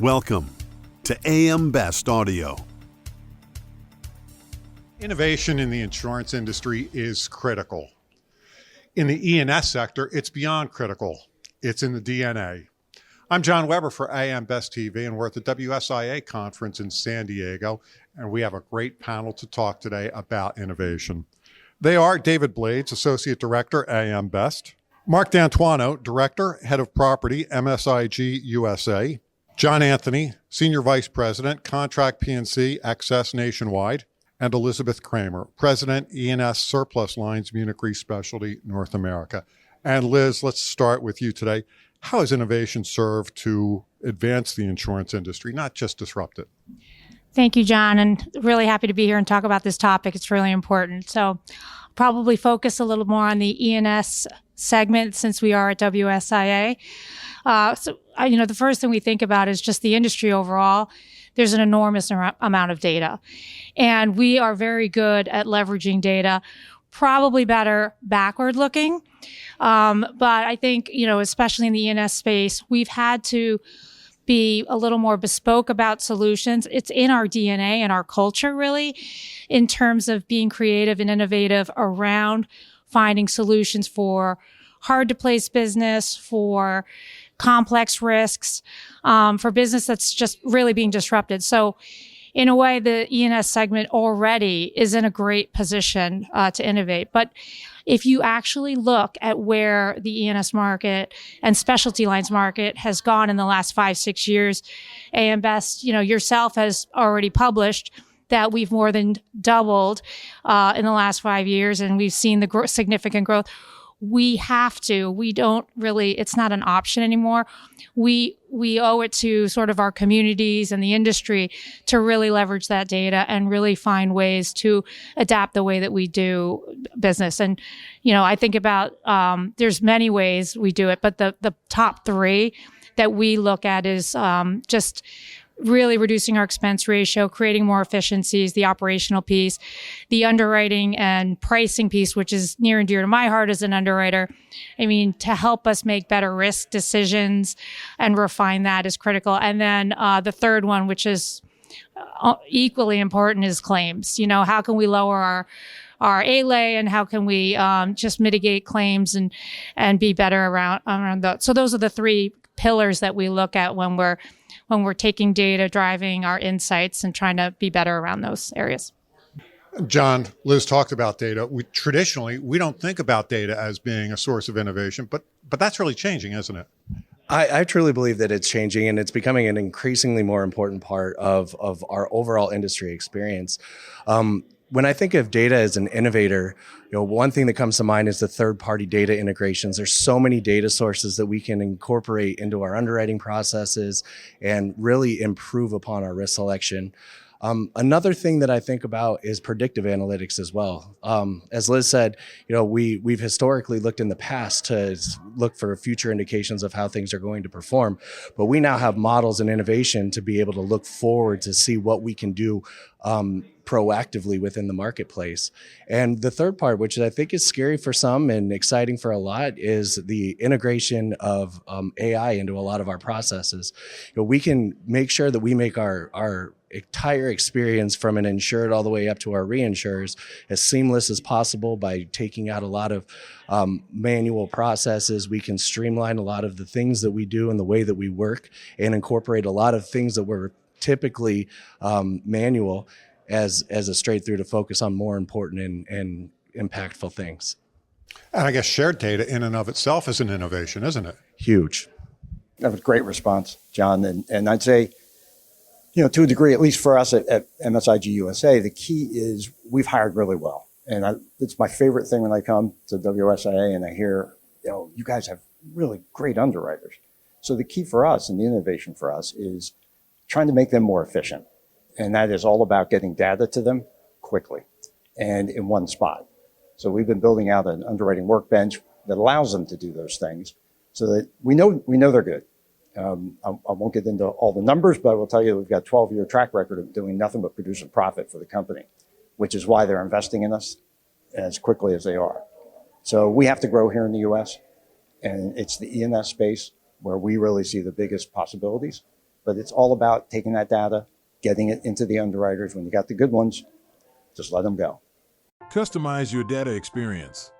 Welcome to AM Best Audio. Innovation in the insurance industry is critical. In the E&S sector, it's beyond critical. It's in the DNA. I'm John Weber for AM Best TV, and we're at the WSIA conference in San Diego, and we have a great panel to talk today about innovation. They are David Blades, Associate Director, AM Best; Mark D'Antuono, Director, Head of Property, MSIG USA; John Anthony, Senior Vice President, Contract P&C, Excess Nationwide; and Elizabeth Kramer, President, E&S Surplus Lines, Munich Re Specialty, North America. And Liz, let's start with you today. How has innovation served to advance the insurance industry, not just disrupt it? Thank you, John, and really happy to be here and talk about this topic. It's really important. So probably focus a little more on the E&S segment since we are at WSIA. The first thing we think about is just the industry overall. There's an enormous amount of data, and we are very good at leveraging data, probably better backward looking. But I think, especially in the E&S space, we've had to be a little more bespoke about solutions. It's in our DNA and our culture, really, in terms of being creative and innovative around finding solutions for hard to place business, for complex risks, for business that's just really being disrupted. So in a way, the E&S segment already is in a great position to innovate. But if you actually look at where the E&S market and specialty lines market has gone in the last 5-6 years, AM Best, yourself has already published that we've more than doubled in the last 5 years, and we've seen the significant growth. It's not an option anymore. We owe it to sort of our communities and the industry to really leverage that data and really find ways to adapt the way that we do business. And, I think about, there's many ways we do it, but the top three that we look at is just really reducing our expense ratio, creating more efficiencies, the operational piece, the underwriting and pricing piece, which is near and dear to my heart as an underwriter. To help us make better risk decisions and refine that is critical. And then the third one, which is equally important, is claims. How can we lower our ALAE, and how can we just mitigate claims and be better around that? So those are the three pillars that we look at when we're taking data, driving our insights, and trying to be better around those areas. John, Liz talked about data. Traditionally, we don't think about data as being a source of innovation, but that's really changing, isn't it? I truly believe that it's changing, and it's becoming an increasingly more important part of our overall industry experience. When I think of data as an innovator, one thing that comes to mind is the third-party data integrations. There's so many data sources that we can incorporate into our underwriting processes and really improve upon our risk selection. Another thing that I think about is predictive analytics as well. As Liz said, we've historically looked in the past to look for future indications of how things are going to perform, but we now have models and innovation to be able to look forward to see what we can do proactively within the marketplace. And the third part, which I think is scary for some and exciting for a lot, is the integration of AI into a lot of our processes. We can make sure that we make our entire experience from an insured all the way up to our reinsurers as seamless as possible by taking out a lot of manual processes. We can streamline a lot of the things that we do and the way that we work and incorporate a lot of things that were typically manual as a straight through to focus on more important and impactful things. And I guess shared data in and of itself is an innovation, isn't it? Huge. That was a great response, John. And I'd say, to a degree, at least for us at MSIG USA, the key is we've hired really well. And it's my favorite thing when I come to WSIA and I hear, you guys have really great underwriters. So the key for us and the innovation for us is trying to make them more efficient. And that is all about getting data to them quickly and in one spot. So we've been building out an underwriting workbench that allows them to do those things so that we know they're good. I won't get into all the numbers, but I will tell you we've got a 12-year track record of doing nothing but producing profit for the company, which is why they're investing in us as quickly as they are. So we have to grow here in the U.S., and it's the E&S space where we really see the biggest possibilities. but it's all about taking that data, getting it into the underwriters. When you got the good ones, just let them go. Customize your data experience.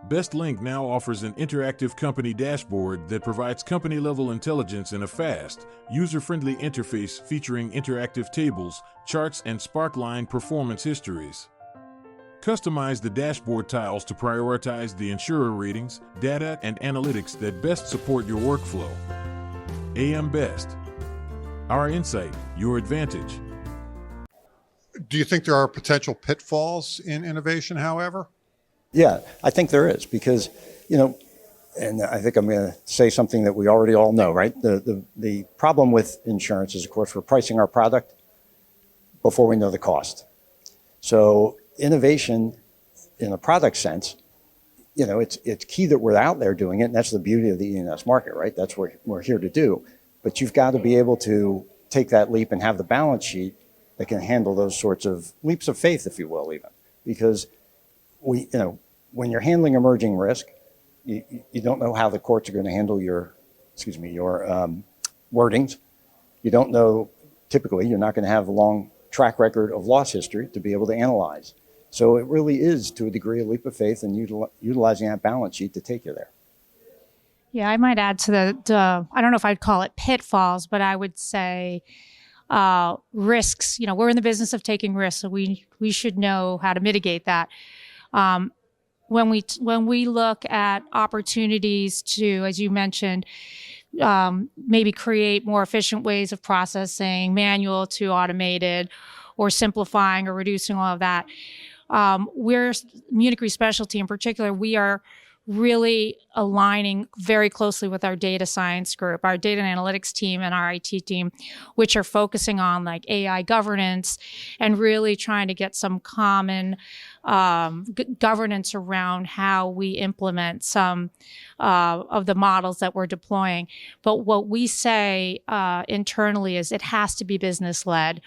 BestLink now offers an interactive company dashboard that provides company-level intelligence in a fast, user-friendly interface featuring interactive tables, charts, and Sparkline performance histories. Customize the dashboard tiles to prioritize the insurer ratings, data, and analytics that best support your workflow. AM Best. Our insight, your advantage. Do you think there are potential pitfalls in innovation, however? Yeah, I think there is because, and I think I'm going to say something that we already all know, right? The problem with insurance is, of course, we're pricing our product before we know the cost. So innovation in a product sense, it's key that we're out there doing it, and that's the beauty of the E&S market, right? That's what we're here to do. But you've got to be able to take that leap and have the balance sheet that can handle those sorts of leaps of faith, if you will, even. Because when you're handling emerging risk, you don't know how the courts are going to handle your wordings. You don't know, typically, you're not going to have a long track record of loss history to be able to analyze. So it really is, to a degree, a leap of faith and utilizing that balance sheet to take you there. Yeah, I might add to I don't know if I'd call it pitfalls, but I would say risks. We're in the business of taking risks, so we should know how to mitigate that. When we look at opportunities to, as you mentioned, maybe create more efficient ways of processing, manual to automated, or simplifying or reducing all of that, we're Munich Re Specialty in particular. We are really aligning very closely with our data science group, our data and analytics team, and our IT team, which are focusing on like AI governance and really trying to get some common governance around how we implement some of the models that we're deploying. But what we say internally is it has to be business led.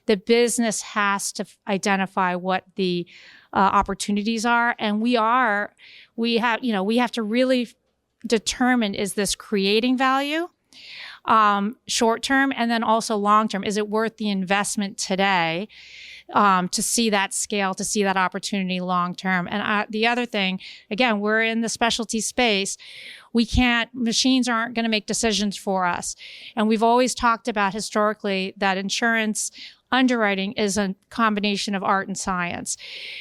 The business has to identify what the opportunities are, and we have to really determine, is this creating value short term, and then also long term? Is it worth the investment today to see that scale, to see that opportunity long term? And the other thing, again, we're in the specialty space. Machines aren't going to make decisions for us. And we've always talked about historically that insurance underwriting is a combination of art and science.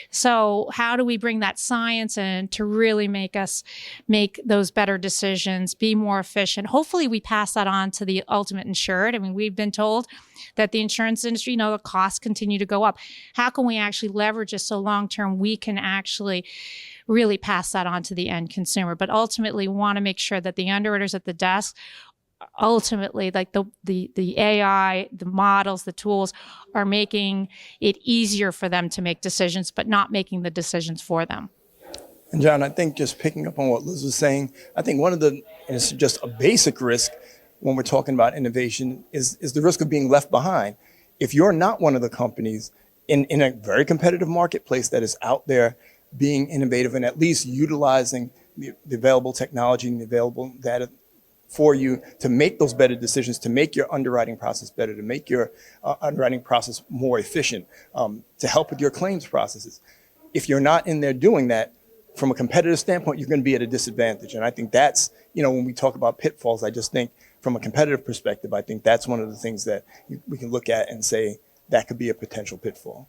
So how do we bring that science in to really make us make those better decisions, be more efficient? Hopefully we pass that on to the ultimate insured. I mean, we've been told that the insurance industry, the costs continue to go up. How can we actually leverage this so long-term we can actually really pass that on to the end consumer? But ultimately, we want to make sure that the underwriters at the desk, ultimately, like the AI, the models, the tools are making it easier for them to make decisions, but not making the decisions for them. And John, I think just picking up on what Liz was saying, I think and it's just a basic risk when we're talking about innovation is the risk of being left behind. If you're not one of the companies in a very competitive marketplace that is out there being innovative and at least utilizing the available technology and the available data for you to make those better decisions, to make your underwriting process better, to make your underwriting process more efficient, to help with your claims processes. If you're not in there doing that, from a competitive standpoint, you're going to be at a disadvantage. And I think that's, when we talk about pitfalls, I just think from a competitive perspective, I think that's one of the things that we can look at and say that could be a potential pitfall.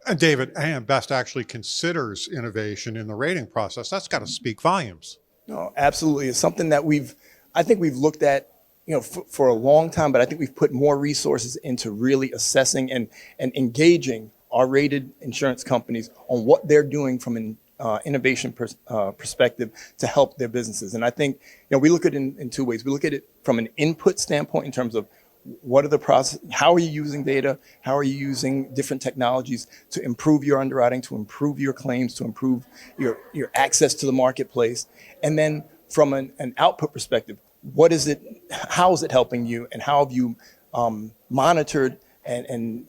And David, AM Best actually considers innovation in the rating process. That's got to speak volumes. No, absolutely. It's something that I think we've looked at, for a long time, but I think we've put more resources into really assessing and engaging our rated insurance companies on what they're doing from an innovation perspective to help their businesses. And I think, we look at it in two ways. We look at it from an input standpoint in terms of what are the process, how are you using data? How are you using different technologies to improve your underwriting, to improve your claims, to improve your access to the marketplace? And then from an output perspective, how is it helping you, and how have you monitored and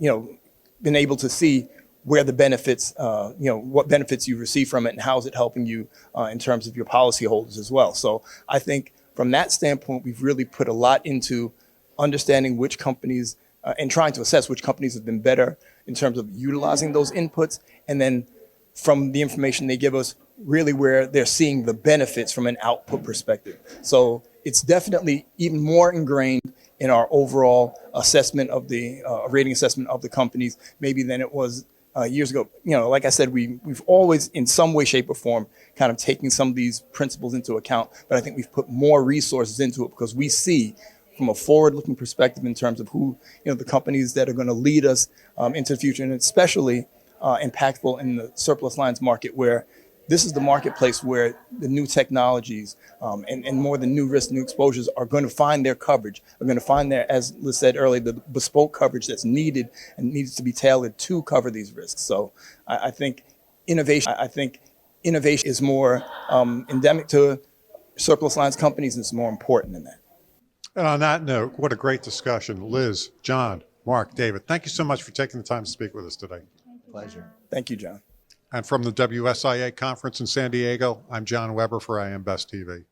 been able to see where the benefits, what benefits you receive from it, and how is it helping you in terms of your policyholders as well? So I think from that standpoint, we've really put a lot into understanding which companies and trying to assess which companies have been better in terms of utilizing those inputs, and then from the information they give us, really where they're seeing the benefits from an output perspective. So it's definitely even more ingrained in our overall assessment of the rating assessment of the companies, maybe than it was years ago. Like I said, we've always, in some way, shape, or form, kind of taken some of these principles into account. But I think we've put more resources into it because we see, from a forward-looking perspective, in terms of who, the companies that are going to lead us into the future, and especially impactful in the surplus lines market, where this is the marketplace where the new technologies and more the new risks, new exposures are going to find their coverage, are going to find their, as Liz said earlier, the bespoke coverage that's needed and needs to be tailored to cover these risks. So I think innovation is more endemic to surplus lines companies, and it's more important than that. And on that note, what a great discussion. Liz, John, Mark, David, thank you so much for taking the time to speak with us today. Pleasure. Thank you, John. And from the WSIA conference in San Diego, I'm John Weber for AM Best TV.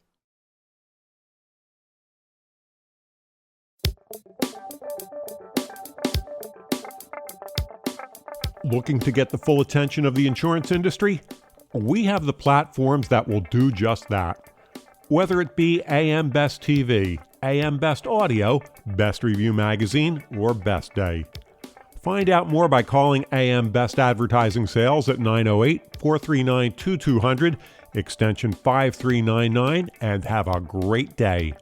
Looking to get the full attention of the insurance industry? We have the platforms that will do just that. Whether it be AM Best TV, AM Best Audio, Best Review Magazine, or Best Day. Find out more by calling AM Best Advertising Sales at 908-439-2200, extension 5399, and have a great day.